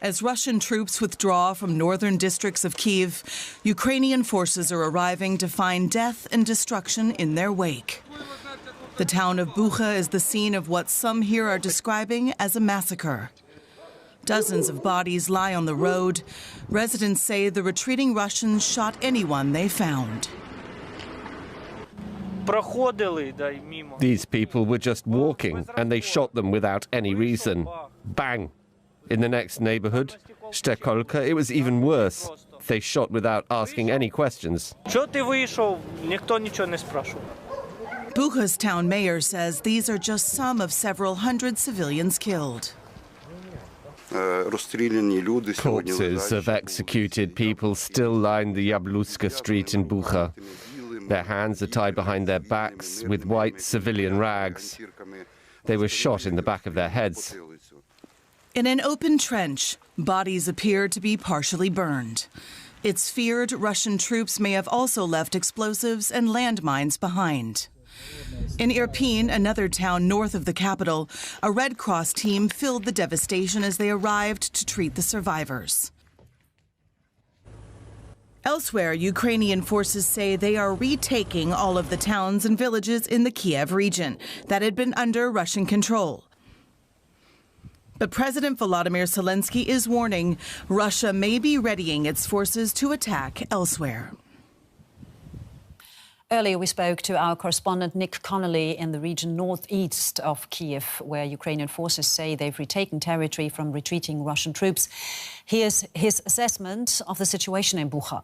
As Russian troops withdraw from northern districts of Kyiv, Ukrainian forces are arriving to find death and destruction in their wake. The town of Bucha is the scene of what some here are describing as a massacre. Dozens of bodies lie on the road. Residents say the retreating Russians shot anyone they found. These people were just walking, and they shot them without any reason. Bang! In the next neighborhood, Stekolka, it was even worse. They shot without asking any questions. Bucha's town mayor says these are just some of several hundred civilians killed. Corpses of executed people still line the Yabluska street in Bucha. Their hands are tied behind their backs with white civilian rags. They were shot in the back of their heads. In an open trench, bodies appear to be partially burned. It's feared Russian troops may have also left explosives and landmines behind. In Irpin, another town north of the capital, a Red Cross team filled the devastation as they arrived to treat the survivors. Elsewhere, Ukrainian forces say they are retaking all of the towns and villages in the Kyiv region that had been under Russian control. But President Volodymyr Zelensky is warning Russia may be readying its forces to attack elsewhere. Earlier, we spoke to our correspondent Nick Connolly in the region northeast of Kyiv, where Ukrainian forces say they've retaken territory from retreating Russian troops. Here's his assessment of the situation in Bucha.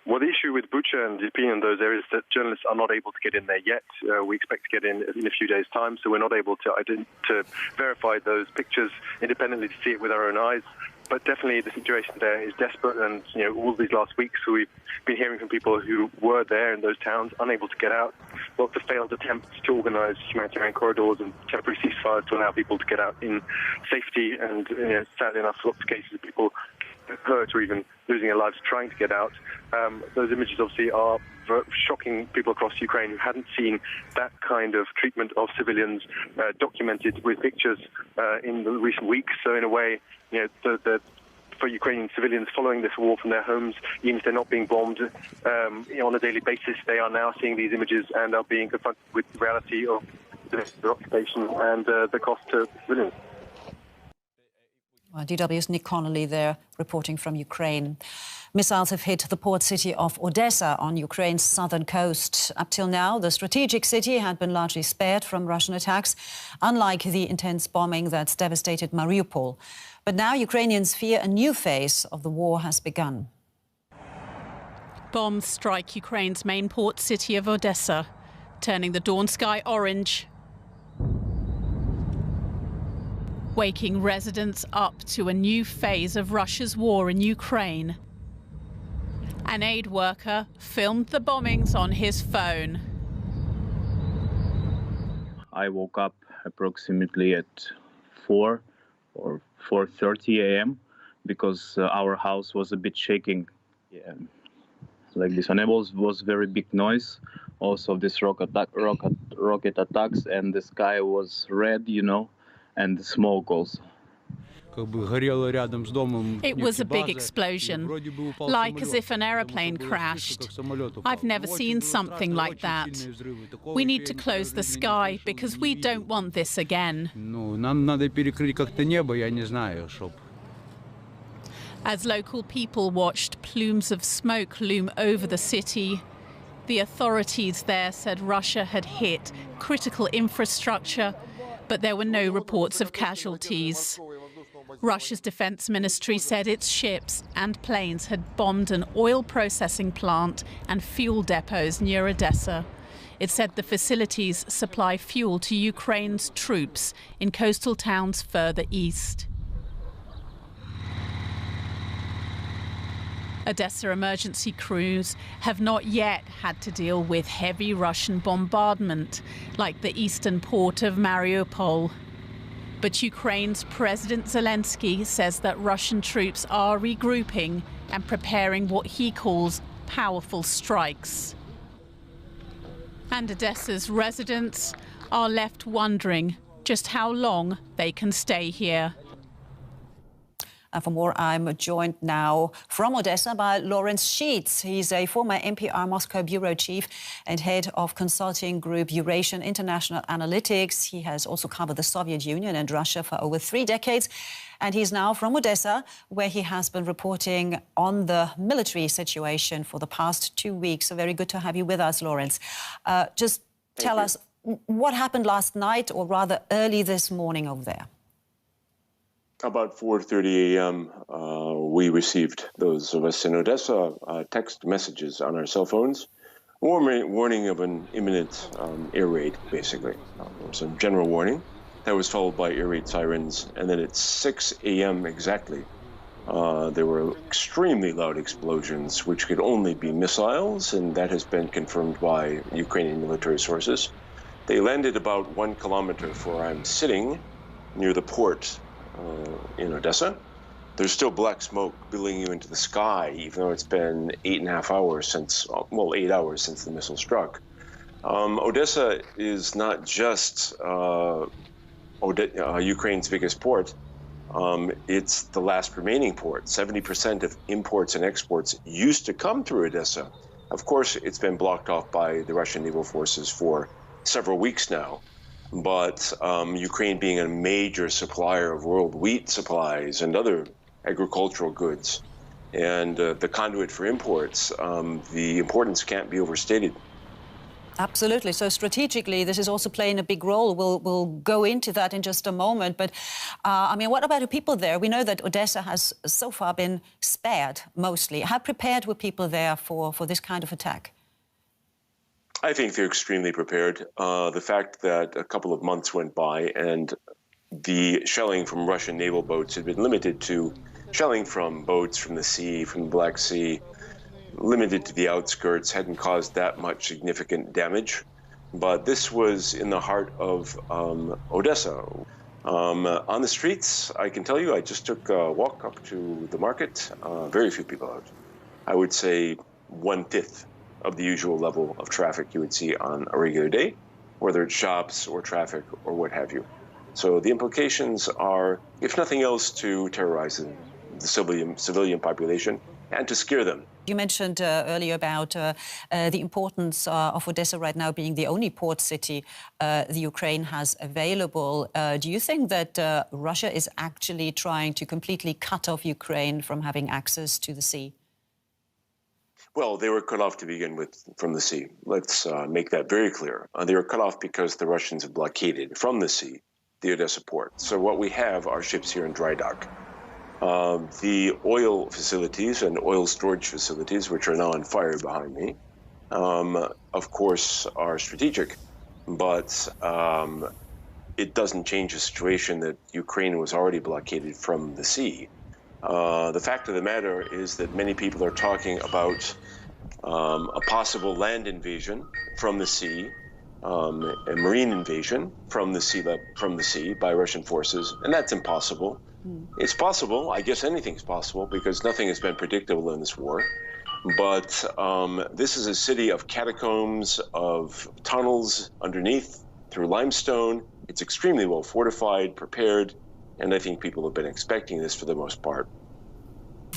Well, the issue with Bucha and Irpin and those areas is that journalists are not able to get in there yet. We expect to get in a few days' time, so we're not able to verify those pictures independently to see it with our own eyes. But definitely the situation there is desperate, and all these last weeks we've been hearing from people who were there in those towns, unable to get out. Lots of failed attempts to organise humanitarian corridors and temporary ceasefires to allow people to get out in safety, and sadly enough, lots of cases of people hurt or even losing their lives trying to get out. Those images obviously are shocking people across Ukraine who hadn't seen that kind of treatment of civilians documented with pictures in the recent weeks. So in a way, for Ukrainian civilians following this war from their homes, even if they're not being bombed on a daily basis, they are now seeing these images and are being confronted with the reality of the occupation and the cost to civilians. Well, DW's Nick Connolly there reporting from Ukraine. Missiles have hit the port city of Odessa on Ukraine's southern coast. Up till now, the strategic city had been largely spared from Russian attacks, unlike the intense bombing that's devastated Mariupol. But now Ukrainians fear a new phase of the war has begun. Bombs strike Ukraine's main port city of Odessa, turning the dawn sky orange, waking residents up to a new phase of Russia's war in Ukraine. An aid worker filmed the bombings on his phone. I woke up approximately at 4 or 4:30 a.m. because our house was a bit shaking, like this. And it was very big noise, also this rocket attacks, and the sky was red, and the smoke also. It was a big explosion, like as if an airplane crashed. I've never seen something like that. We need to close the sky because we don't want this again. As local people watched plumes of smoke loom over the city, the authorities there said Russia had hit critical infrastructure, but there were no reports of casualties. Russia's defense ministry said its ships and planes had bombed an oil processing plant and fuel depots near Odessa. It said the facilities supply fuel to Ukraine's troops in coastal towns further east. Odessa emergency crews have not yet had to deal with heavy Russian bombardment like the eastern port of Mariupol. But Ukraine's President Zelensky says that Russian troops are regrouping and preparing what he calls powerful strikes. And Odessa's residents are left wondering just how long they can stay here. And for more, I'm joined now from Odessa by Lawrence Sheets. He's a former NPR Moscow bureau chief and head of consulting group Eurasian International Analytics. He has also covered the Soviet Union and Russia for over 3 decades. And he's now from Odessa, where he has been reporting on the military situation for the past 2 weeks. So very good to have you with us, Lawrence. Just tell us what happened last night, or rather early this morning over there. About 4:30 a.m., we received, those of us in Odessa, text messages on our cell phones, warning of an imminent air raid, basically. Some general warning. That was followed by air raid sirens, and then at 6 a.m. exactly, there were extremely loud explosions, which could only be missiles, and that has been confirmed by Ukrainian military sources. They landed about 1 kilometer from where I'm sitting, near the port in Odessa. There's still black smoke billowing into the sky, even though it's been 8.5 hours since, well, 8 hours since the missile struck. Odessa is not just Ukraine's biggest port. It's the last remaining port. 70% of imports and exports used to come through Odessa. Of course, it's been blocked off by the Russian naval forces for several weeks now. But Ukraine being a major supplier of world wheat supplies and other agricultural goods, and the conduit for imports, the importance can't be overstated. Absolutely. So strategically, this is also playing a big role. We'll go into that in just a moment. But, I mean, what about the people there? We know that Odessa has so far been spared, mostly. How prepared were people there for this kind of attack? I think they're extremely prepared. The fact that a couple of months went by and the shelling from Russian naval boats had been limited to shelling from boats from the sea, from the Black Sea, limited to the outskirts, hadn't caused that much significant damage. But this was in the heart of Odessa. On the streets, I can tell you, I just took a walk up to the market. Very few people out. I would say 1/5 of the usual level of traffic you would see on a regular day, whether it's shops or traffic or what have you. So the implications are, if nothing else, to terrorize the civilian population and to scare them. You mentioned earlier about the importance of Odessa right now being the only port city the Ukraine has available. Do you think that Russia is actually trying to completely cut off Ukraine from having access to the sea? Well, they were cut off to begin with from the sea. Let's make that very clear. They were cut off because the Russians have blockaded from the sea the Odessa port. So what we have are ships here in dry dock. The oil facilities and oil storage facilities, which are now on fire behind me, of course, are strategic, but it doesn't change the situation that Ukraine was already blockaded from the sea. The fact of the matter is that many people are talking about a possible land invasion from the sea, a marine invasion from the sea by Russian forces, and that's impossible. It's possible. I guess anything's possible because nothing has been predictable in this war. But this is a city of catacombs, of tunnels underneath through limestone. It's extremely well fortified, prepared, and I think people have been expecting this for the most part.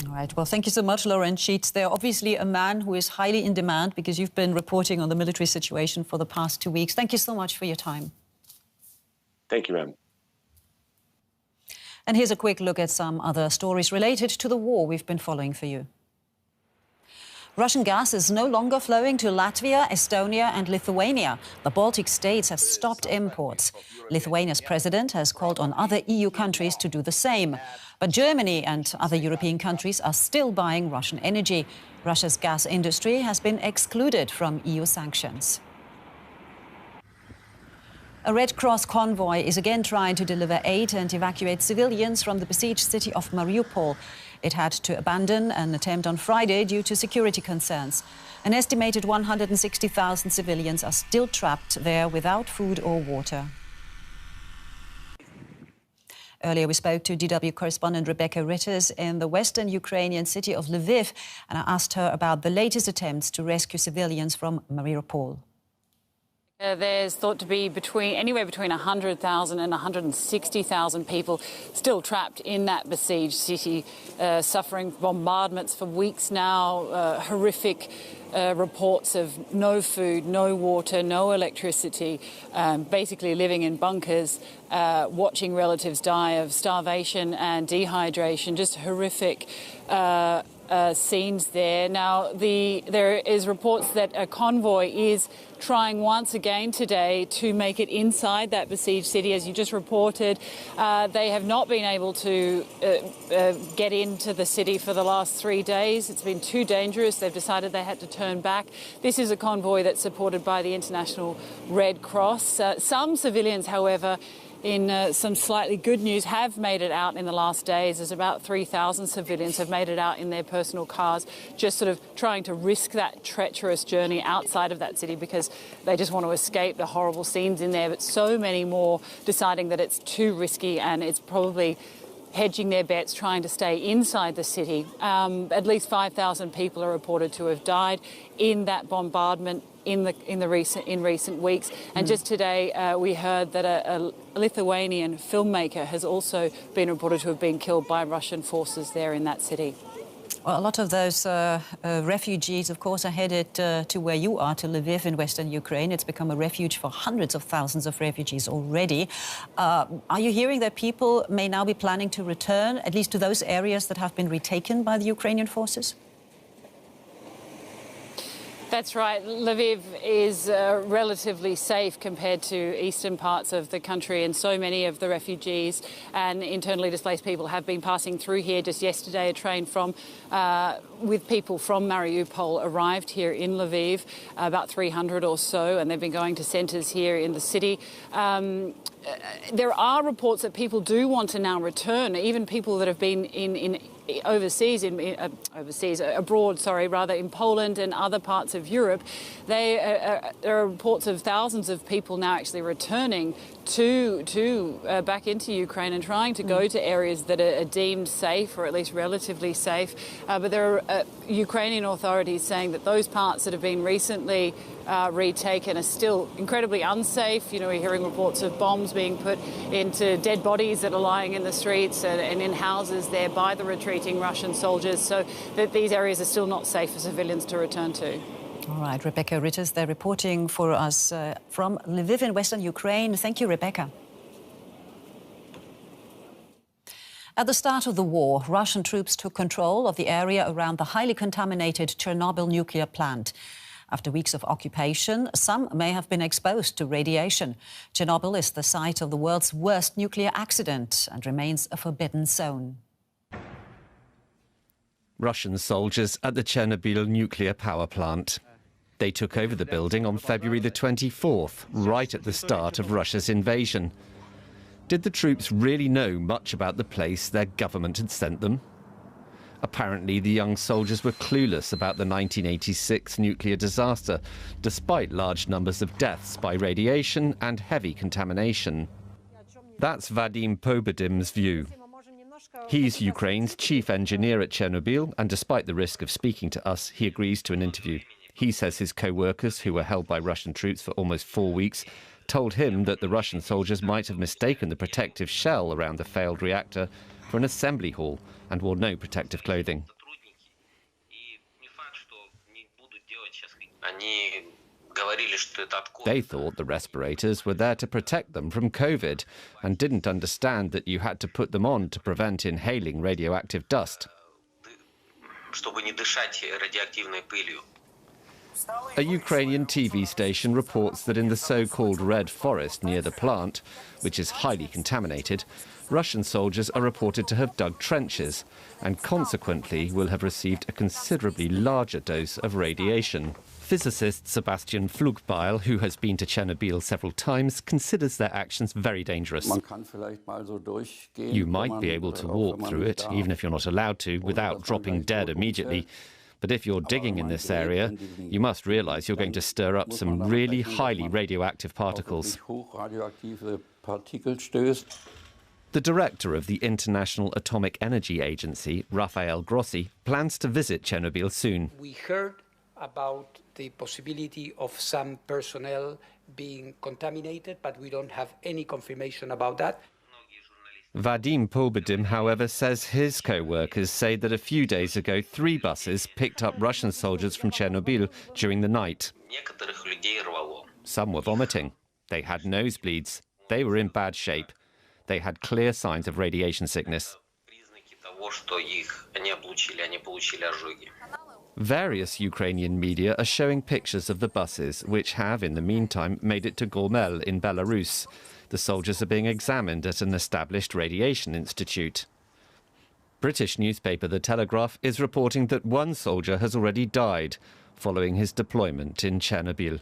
All right. Well, thank you so much, Lawrence Sheets. They're obviously a man who is highly in demand because you've been reporting on the military situation for the past 2 weeks. Thank you so much for your time. Thank you, ma'am. And here's a quick look at some other stories related to the war we've been following for you. Russian gas is no longer flowing to Latvia, Estonia and Lithuania. The Baltic states have stopped imports. Lithuania's president has called on other EU countries to do the same. But Germany and other European countries are still buying Russian energy. Russia's gas industry has been excluded from EU sanctions. A Red Cross convoy is again trying to deliver aid and evacuate civilians from the besieged city of Mariupol. It had to abandon an attempt on Friday due to security concerns. An estimated 160,000 civilians are still trapped there without food or water. Earlier, we spoke to DW correspondent Rebecca Ritters in the western Ukrainian city of Lviv, and I asked her about the latest attempts to rescue civilians from Mariupol. There's thought to be anywhere between 100,000 and 160,000 people still trapped in that besieged city, suffering bombardments for weeks now, horrific reports of no food, no water, no electricity, basically living in bunkers, watching relatives die of starvation and dehydration, just horrific scenes there. Now, there is reports that a convoy is trying once again today to make it inside that besieged city, as you just reported. They have not been able to get into the city for the last 3 days. It's been too dangerous. They've decided they had to turn back. This is a convoy that's supported by the International Red Cross. Some civilians, however, in some slightly good news, have made it out in the last days. There's about 3,000 civilians have made it out in their personal cars, just sort of trying to risk that treacherous journey outside of that city because they just want to escape the horrible scenes in there. But so many more deciding that it's too risky and it's probably hedging their bets, trying to stay inside the city. At least 5,000 people are reported to have died in that bombardment in recent weeks. And just today we heard that a Lithuanian filmmaker has also been reported to have been killed by Russian forces there in that city. Well, a lot of those refugees, of course, are headed to where you are, to Lviv in western Ukraine. It's become a refuge for hundreds of thousands of refugees already. Are you hearing that people may now be planning to return, at least to those areas that have been retaken by the Ukrainian forces? That's right. Lviv is relatively safe compared to eastern parts of the country, and so many of the refugees and internally displaced people have been passing through here. Just yesterday, a train with people from Mariupol arrived here in Lviv, about 300 or so, and they've been going to centres here in the city. There are reports that people do want to now return, even people that have been abroad, in Poland and other parts of Europe. There are reports of thousands of people now actually returning back into Ukraine and trying to go to areas that are deemed safe, or at least relatively safe. But there are Ukrainian authorities saying that those parts that have been recently retaken are still incredibly unsafe. You know, we're hearing reports of bombs being put into dead bodies that are lying in the streets and in houses there by the retreating Russian soldiers, so that these areas are still not safe for civilians to return to. All right, Rebecca Ritters, they're reporting for us from Lviv in western Ukraine. Thank you, Rebecca. At the start of the war, Russian troops took control of the area around the highly contaminated Chernobyl nuclear plant. After weeks of occupation, some may have been exposed to radiation. Chernobyl is the site of the world's worst nuclear accident and remains a forbidden zone. Russian soldiers at the Chernobyl nuclear power plant. They took over the building on February the 24th, right at the start of Russia's invasion. Did the troops really know much about the place their government had sent them? Apparently, the young soldiers were clueless about the 1986 nuclear disaster, despite large numbers of deaths by radiation and heavy contamination. That's Vadim Pobedim's view. He's Ukraine's chief engineer at Chernobyl, and despite the risk of speaking to us, he agrees to an interview. He says his co-workers, who were held by Russian troops for almost 4 weeks, told him that the Russian soldiers might have mistaken the protective shell around the failed reactor for an assembly hall and wore no protective clothing. They thought the respirators were there to protect them from COVID and didn't understand that you had to put them on to prevent inhaling radioactive dust. A Ukrainian TV station reports that in the so-called Red Forest near the plant, which is highly contaminated, Russian soldiers are reported to have dug trenches and consequently will have received a considerably larger dose of radiation. Physicist Sebastian Flugbeil, who has been to Chernobyl several times, considers their actions very dangerous. You might be able to walk through it, even if you're not allowed to, without dropping dead immediately. But if you're digging in this area, you must realize you're going to stir up some really highly radioactive particles. The director of the International Atomic Energy Agency, Rafael Grossi, plans to visit Chernobyl soon. We heard about the possibility of some personnel being contaminated, but we don't have any confirmation about that. Vadim Pobedim, however, says his co-workers say that a few days ago 3 buses picked up Russian soldiers from Chernobyl during the night. Some were vomiting. They had nosebleeds. They were in bad shape. They had clear signs of radiation sickness. Various Ukrainian media are showing pictures of the buses, which have, in the meantime, made it to Gomel in Belarus. The soldiers are being examined at an established radiation institute. British newspaper The Telegraph is reporting that 1 soldier has already died following his deployment in Chernobyl.